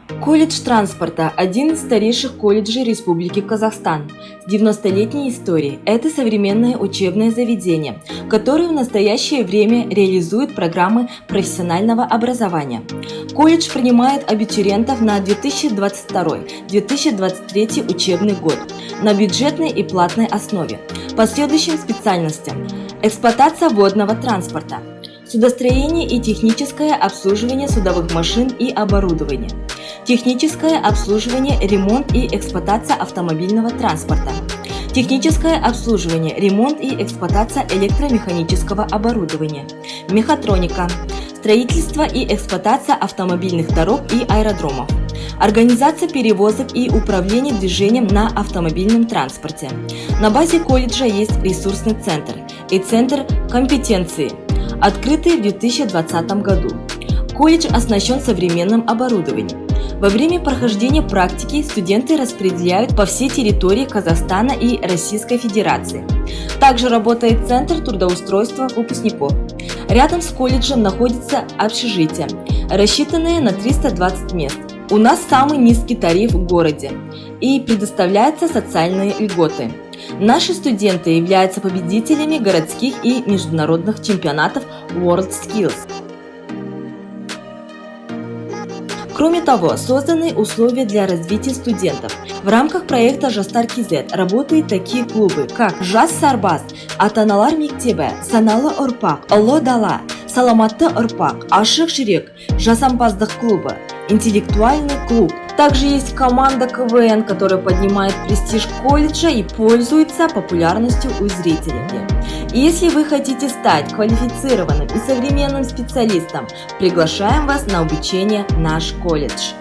Колледж транспорта – один из старейших колледжей Республики Казахстан с 90-летней историей. Это современное учебное заведение, которое в настоящее время реализует программы профессионального образования. Колледж принимает абитуриентов на 2022-2023 учебный год на бюджетной и платной основе по следующим специальностям: эксплуатация водного транспорта, судостроение и техническое обслуживание судовых машин и оборудования, техническое обслуживание, ремонт и эксплуатация автомобильного транспорта, техническое обслуживание, ремонт и эксплуатация электромеханического оборудования, мехатроника, строительство и эксплуатация автомобильных дорог и аэродромов, организация перевозок и управление движением на автомобильном транспорте. На базе колледжа есть ресурсный центр и центр компетенции, открытый в 2020 году. Колледж оснащен современным оборудованием. Во время прохождения практики студенты распределяют по всей территории Казахстана и Российской Федерации. Также работает центр трудоустройства выпускников. Рядом с колледжем находится общежитие, рассчитанное на 320 мест. У нас самый низкий тариф в городе и предоставляются социальные льготы. Наши студенты являются победителями городских и международных чемпионатов WorldSkills. Кроме того, созданы условия для развития студентов. В рамках проекта Жастар КЗ работают такие клубы, как Жас Сарбаз, Атаналар Мектебі, Саналы Ұрпақ, Ұлы Дала, Саламатты Ұрпақ, Ашық Жүрек, Жасампаздық клубы, интеллектуальный клуб. Также есть команда КВН, которая поднимает престиж колледжа и пользуется популярностью у зрителей. И если вы хотите стать квалифицированным и современным специалистом, приглашаем вас на обучение в наш колледж.